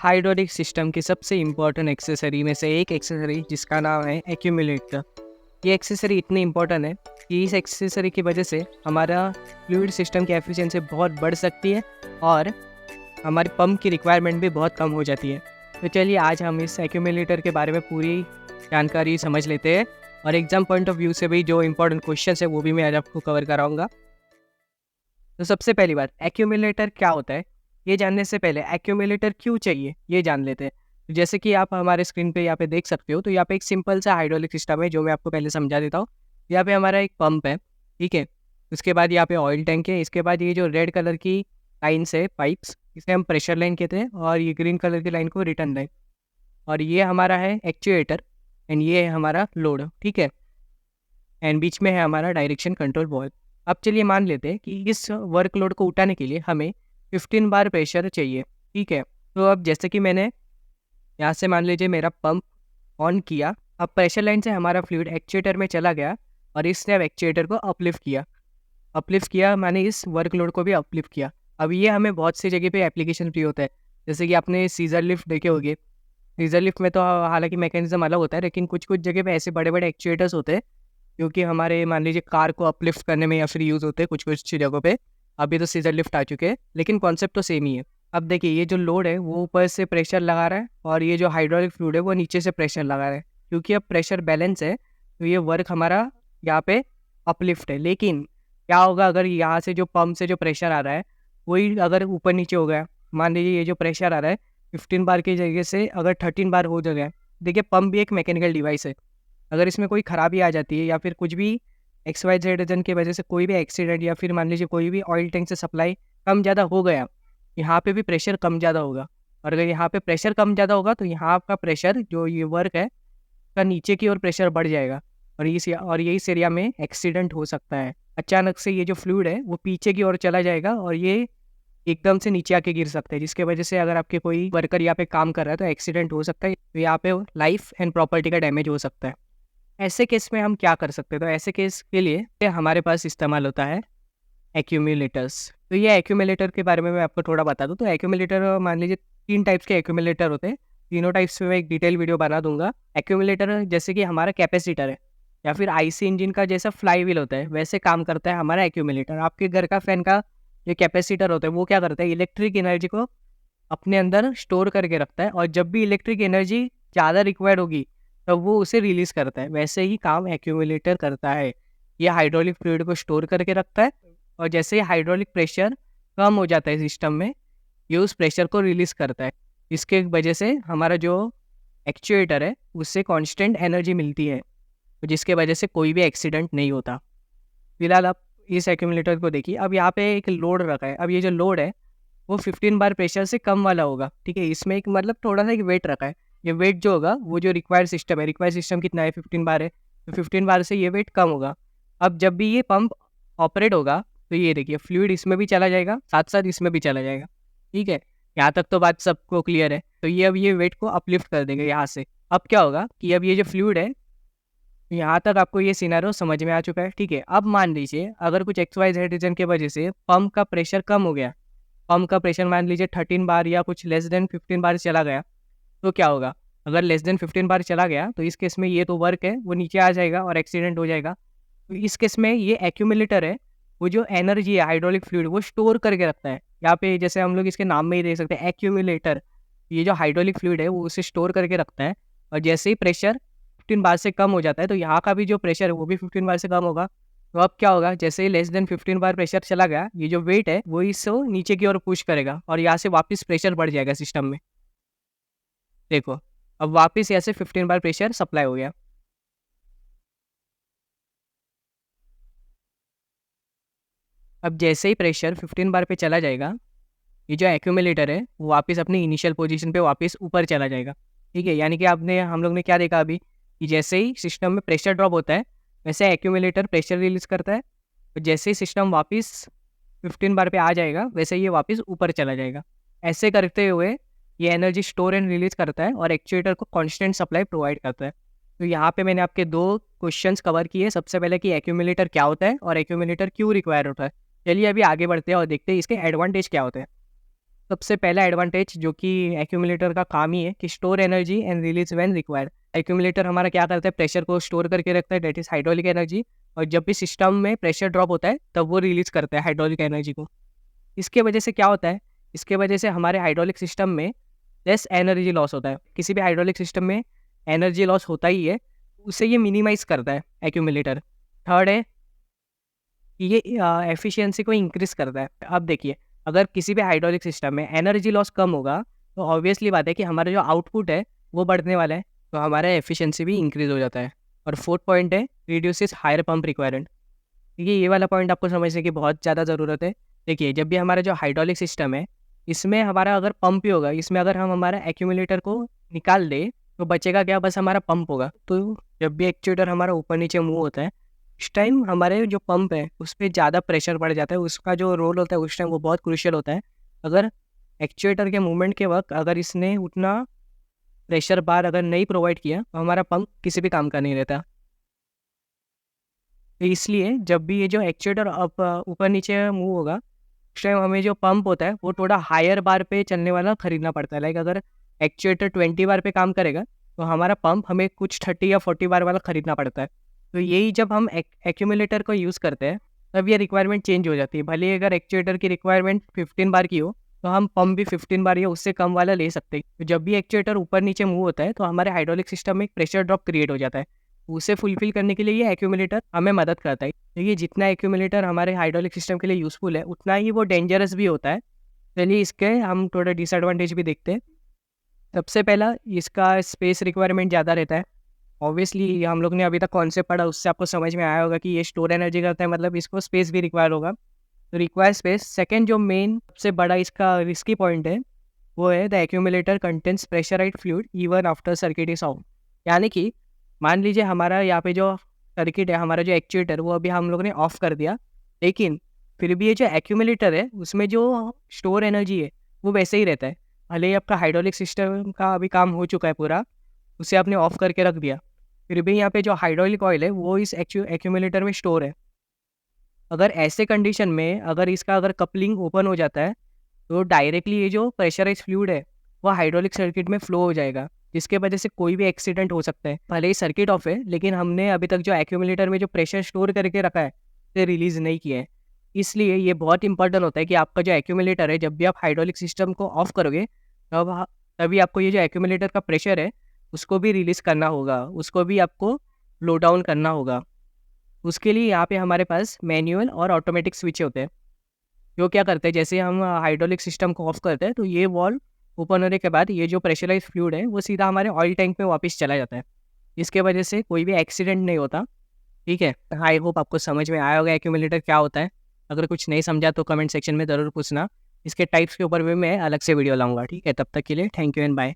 Hydraulic system की सबसे important accessory में से एक एक्सेसरी जिसका नाम है एक्यूमुलेटर। ये एक्सेसरी इतनी इम्पोर्टेंट है कि इस एक्सेसरी की वजह से हमारा फ्लूइड सिस्टम की एफिशिएंसी बहुत बढ़ सकती है और हमारी पंप की रिक्वायरमेंट भी बहुत कम हो जाती है। तो चलिए आज हम इस एक्यूमुलेटर के बारे में पूरी जानकारी समझ लेते हैं और एग्जाम पॉइंट ऑफ व्यू से भी जो इम्पोर्टेंट क्वेश्चन है वो भी मैं आज आपको कवर कराऊंगा। तो सबसे पहली बात, एक्यूमुलेटर क्या होता है ये जानने से पहले एक्यूमुलेटर क्यों चाहिए ये जान लेते हैं। तो जैसे कि आप हमारे स्क्रीन पे यहाँ पे देख सकते हो, तो यहाँ पे एक सिंपल सा हाइड्रोलिक सिस्टम है जो मैं आपको पहले समझा देता हूँ। यहाँ पे हमारा एक पंप है, ठीक है। उसके बाद यहाँ पे ऑयल टैंक है। इसके बाद ये जो रेड कलर की लाइन है पाइप्स, इसे हम प्रेशर लाइन कहते हैं, और ये ग्रीन कलर की लाइन को रिटर्न लाइन। और ये हमारा है एक्चुएटर एंड ये है हमारा लोड, ठीक है। एंड बीच में है हमारा डायरेक्शन कंट्रोल वॉल्व। अब चलिए मान लेते हैं कि इस वर्कलोड को उठाने के लिए हमें 15 बार प्रेशर चाहिए, ठीक है। तो अब जैसे कि मैंने यहाँ से मान लीजिए मेरा पंप ऑन किया, अब प्रेशर लाइन से हमारा फ्लूइड एक्चुएटर में चला गया और इसने अब एक्चुएटर को अपलिफ्ट किया माने इस वर्कलोड को भी अपलिफ्ट किया। अब ये हमें बहुत सी जगह पे एप्लीकेशन भी होता है, जैसे कि आपने सीजर लिफ्ट देखे होंगे। सीजर लिफ्ट में तो हालांकि मैकेनिज्म अलग होता है, लेकिन कुछ कुछ जगह पे ऐसे बड़े बड़े एक्चुएटर्स होते हैं क्योंकि हमारे मान लीजिए कार को अपलिफ्ट करने में या फिर यूज़ होते हैं कुछ कुछ जगहों पे। अभी तो सीजर लिफ्ट आ चुके हैं, लेकिन कॉन्सेप्ट तो सेम ही है। अब देखिए ये जो लोड है वो ऊपर से प्रेशर लगा रहा है और ये जो हाइड्रोलिक फ्लूइड है वो नीचे से प्रेशर लगा रहा है। क्योंकि अब प्रेशर बैलेंस है तो ये वर्क हमारा यहाँ पे अपलिफ्ट है। लेकिन क्या होगा अगर यहाँ से जो पंप से जो प्रेशर आ रहा है वही अगर ऊपर नीचे हो गया। मान लीजिए ये जो प्रेशर आ रहा है 15 बार की जगह से अगर 13 बार हो जाएगा। देखिए पंप भी एक मैकेनिकल डिवाइस है, अगर इसमें कोई ख़राबी आ जाती है या फिर कुछ भी XYZ रीजन की वजह से कोई भी एक्सीडेंट या फिर मान लीजिए कोई भी ऑयल टैंक से सप्लाई कम ज़्यादा हो गया, यहाँ पे भी प्रेशर कम ज़्यादा होगा। और अगर यहाँ पे प्रेशर कम ज़्यादा होगा तो यहाँ आपका प्रेशर जो ये वर्क है का नीचे की ओर प्रेशर बढ़ जाएगा और इस एरिया में एक्सीडेंट हो सकता है। अचानक से ये जो फ्लूइड है वो पीछे की ओर चला जाएगा और ये एकदम से नीचे आके गिर सकता है, जिसके वजह से अगर आपके कोई वर्कर यहाँ पे काम कर रहा है तो एक्सीडेंट हो सकता है। तो यहाँ पे लाइफ एंड प्रॉपर्टी का डैमेज हो सकता है। ऐसे केस में हम क्या कर सकते हैं? तो ऐसे केस के लिए हमारे पास इस्तेमाल होता है एक्यूमुलेटर्स। तो ये एक्यूमुलेटर के बारे में मैं आपको थोड़ा बता दूं। तो एक्यूमुलेटर मान लीजिए 3 टाइप्स के एक्यूमुलेटर होते हैं। तीनों टाइप्स पे मैं एक डिटेल वीडियो बना दूंगा। एक्यूमुलेटर जैसे कि हमारा कैपेसिटर है या फिर आईसी इंजन का जैसा फ्लाई व्हील होता है वैसे काम करता है हमारा एक्यूमुलेटर। आपके घर का फैन का जो कैपेसिटर होता है वो क्या करता है, इलेक्ट्रिक एनर्जी को अपने अंदर स्टोर करके रखता है और जब भी इलेक्ट्रिक एनर्जी ज़्यादा रिक्वायर्ड होगी तब वो उसे रिलीज़ करता है। वैसे ही काम एक्यूमुलेटर करता है। ये हाइड्रोलिक फ्लूइड को स्टोर करके रखता है और जैसे ही हाइड्रोलिक प्रेशर कम हो जाता है सिस्टम में, ये उस प्रेशर को रिलीज़ करता है। इसके वजह से हमारा जो एक्चुएटर है उससे कांस्टेंट एनर्जी मिलती है, तो जिसके वजह से कोई भी एक्सीडेंट नहीं होता। फिलहाल आप इस एक्यूमुलेटर को देखिए। अब यहाँ पे एक लोड रखा है। अब ये जो लोड है वो 15 बार प्रेशर से कम वाला होगा, ठीक है। इसमें एक मतलब थोड़ा सा एक वेट रखा है। ये वेट जो होगा वो जो रिक्वायर्ड सिस्टम है, रिक्वायर्ड सिस्टम कितना है 15 बार है, तो 15 बार से ये वेट कम होगा। अब जब भी ये पंप ऑपरेट होगा तो ये देखिए फ्लूइड इसमें भी चला जाएगा, साथ साथ इसमें भी चला जाएगा, ठीक है। यहाँ तक तो बात सबको क्लियर है। तो ये अब ये वेट को अपलिफ्ट कर देगा यहाँ से। अब क्या होगा कि अब ये जो फ्लूइड है, यहाँ तक आपको ये सिनेरियो समझ में आ चुका है, ठीक है। अब मान लीजिए अगर कुछ XYZ रीजन की वजह से पंप का प्रेशर कम हो गया, पंप का प्रेशर मान लीजिए 13 बार या कुछ लेस देन 15 बार चला गया, तो क्या होगा? अगर लेस देन 15 बार चला गया तो इस केस में ये तो वर्क है वो नीचे आ जाएगा और एक्सीडेंट हो जाएगा। तो इस केस में ये एक्यूमुलेटर है, वो जो एनर्जी है हाइड्रोलिक फ्लूइड वो स्टोर करके रखता है। यहाँ पे जैसे हम लोग इसके नाम में ही देख सकते हैं एक्यूमुलेटर। ये जो हाइड्रोलिक फ्लूइड है वो उसे स्टोर करके रखता है और जैसे ही प्रेशर 15 बार से कम हो जाता है तो यहाँ का भी जो प्रेशर है वो भी 15 बार से कम होगा। तो अब क्या होगा, जैसे ही लेस देन 15 बार प्रेशर चला गया, ये जो वेट है वो इसको नीचे की ओर पुश करेगा और यहाँ से वापस प्रेशर बढ़ जाएगा सिस्टम में। देखो अब वापस यहाँ से 15 बार प्रेशर सप्लाई हो गया। अब जैसे ही प्रेशर 15 बार पे चला जाएगा, ये जो एक्यूमुलेटर है वो वापस अपनी इनिशियल पोजीशन पे वापस ऊपर चला जाएगा, ठीक है। यानी कि हम लोग ने क्या देखा अभी कि जैसे ही सिस्टम में प्रेशर ड्रॉप होता है वैसे एक्यूमुलेटर प्रेशर रिलीज करता है और जैसे ही सिस्टम वापस 15 बार पे आ जाएगा वैसे ये वापस ऊपर चला जाएगा। ऐसे करते हुए ये एनर्जी स्टोर एंड रिलीज करता है और एक्चुएटर को कांस्टेंट सप्लाई प्रोवाइड करता है। तो यहाँ पे मैंने आपके 2 क्वेश्चंस कवर किए। सबसे पहले कि एक्यूमुलेटर क्या होता है और एक्यूमुलेटर क्यों रिक्वायर होता है। चलिए अभी आगे बढ़ते हैं और देखते हैं इसके एडवांटेज क्या होते हैं। सबसे पहला एडवांटेज जो कि एक्यूमुलेटर का काम ही है कि store energy and release when required. Accumulator हमारा क्या करता है, प्रेशर को स्टोर करके रखता है, डेट इज हाइड्रोलिक एनर्जी, और जब भी सिस्टम में प्रेशर ड्रॉप होता है तब वो रिलीज करता है हाइड्रोलिक एनर्जी को। इसके वजह से क्या होता है, इसके वजह से हमारे हाइड्रोलिक सिस्टम में लेस एनर्जी लॉस होता है। किसी भी हाइड्रोलिक सिस्टम में एनर्जी लॉस होता ही है, उसे ये मिनिमाइज करता है एक्यूमुलेटर। थर्ड है कि ये एफिशिएंसी को इंक्रीज करता है। अब देखिए, अगर किसी भी हाइड्रोलिक सिस्टम में एनर्जी लॉस कम होगा तो ऑब्वियसली बात है कि हमारा जो आउटपुट है वो बढ़ने वाला है, तो हमारा एफिशिएंसी भी इंक्रीज हो जाता है। और फोर्थ पॉइंट है रिड्यूसेस हायर पंप रिक्वायरमेंट। देखिए, ये वाला पॉइंट आपको समझने की बहुत ज़्यादा ज़रूरत है। देखिए, जब भी हमारा जो हाइड्रोलिक सिस्टम है, इसमें हमारा अगर पंप ही होगा, इसमें अगर हम हमारा एक्यूमुलेटर को निकाल दें तो बचेगा क्या, बस हमारा पंप होगा। तो जब भी एक्चुएटर हमारा ऊपर नीचे मूव होता है, इस टाइम हमारे जो पंप है उस पर ज़्यादा प्रेशर पड़ जाता है। उसका जो रोल होता है उस टाइम वो बहुत क्रूशियल होता है। अगर एक्चुएटर के मूवमेंट के वक्त अगर इसने उतना प्रेशर बार अगर नहीं प्रोवाइड किया तो हमारा पंप किसी भी काम का नहीं रहता। तो इसलिए जब भी ये जो एक्चुएटर अप ऊपर नीचे मूव होगा, उस टाइम हमें जो पंप होता है वो थोड़ा हायर बार पे चलने वाला खरीदना पड़ता है। लाइक अगर एक्चुएटर 20 बार पे काम करेगा तो हमारा पंप हमें कुछ 30 या 40 बार वाला खरीदना पड़ता है। तो यही जब हम एक्यूमुलेटर को यूज़ करते हैं तब ये रिक्वायरमेंट चेंज हो जाती है। भले ही अगर एक्चुएटर की रिक्वायरमेंट 15 बार की हो तो हम पंप भी 15 बार या उससे कम वाला ले सकते हैं। तो जब भी एक्चुएटर ऊपर नीचे मूव होता है तो हमारे हाइड्रोलिक सिस्टम में एक प्रेशर ड्रॉप क्रिएट हो जाता है। उसे फुलफिल करने के लिए ये एक्यूमुलेटर हमें मदद करता है। देखिए, जितना एक्यूमुलेटर हमारे हाइड्रोलिक सिस्टम के लिए यूज़फुल है उतना ही वो डेंजरस भी होता है। चलिए, इसके हम थोड़ा डिसएडवांटेज भी देखते हैं। सबसे पहला, इसका स्पेस रिक्वायरमेंट ज़्यादा रहता है। ऑब्वियसली हम लोग ने अभी तक कॉन्सेप्ट पढ़ा, उससे आपको समझ में आया होगा कि ये स्टोर एनर्जी करता है, मतलब इसको स्पेस भी रिक्वायर होगा। तो रिक्वायर स्पेस। सेकेंड, जो मेन सबसे बड़ा इसका रिस्की पॉइंट है वो है the accumulator contents pressurized fluid even after circuit is off. यानी कि मान लीजिए हमारा यहाँ पे जो सर्किट है, हमारा जो एक्चुएटर, वो अभी हम लोग ने ऑफ कर दिया, लेकिन फिर भी ये जो एक्यूमुलेटर है उसमें जो स्टोर एनर्जी है वो वैसे ही रहता है। भले ही आपका हाइड्रोलिक सिस्टम का अभी काम हो चुका है पूरा, उसे आपने ऑफ करके रख दिया, फिर भी यहाँ पे जो हाइड्रोलिक ऑयल है वो इस एक्यूमुलेटर में स्टोर है। अगर ऐसे कंडीशन में अगर इसका अगर कपलिंग ओपन हो जाता है तो डायरेक्टली ये जो प्रेशराइज फ्लूइड है वो हाइड्रोलिक सर्किट में फ्लो हो जाएगा, जिसके वजह से कोई भी एक्सीडेंट हो सकता है। भले ही सर्किट ऑफ है लेकिन हमने अभी तक जो एक्यूमुलेटर में जो प्रेशर स्टोर करके रखा है उसे रिलीज़ नहीं किया है। इसलिए ये बहुत इंपॉर्टेंट होता है कि आपका जो एक्यूमुलेटर है, जब भी आप हाइड्रोलिक सिस्टम को ऑफ करोगे तभी आपको ये जो एक्यूमुलेटर का प्रेशर है उसको भी रिलीज़ करना होगा, उसको भी आपको लो डाउन करना होगा। उसके लिए यहाँ पे हमारे पास मैनुअल और ऑटोमेटिक स्विच होते हैं, जो क्या करते हैं, जैसे हम हाइड्रोलिक सिस्टम को ऑफ करते हैं तो ये वॉल्व ओपन होने के बाद ये जो प्रेशराइज फ्लूइड है वो सीधा हमारे ऑयल टैंक में वापस चला जाता है। इसके वजह से कोई भी एक्सीडेंट नहीं होता। ठीक है, आई होप आपको समझ में आया होगा एक्यूमुलेटर क्या होता है। अगर कुछ नहीं समझा तो कमेंट सेक्शन में ज़रूर पूछना। इसके टाइप्स के ऊपर भी मैं अलग से वीडियो लाऊंगा। ठीक है, तब तक के लिए थैंक यू एंड बाय।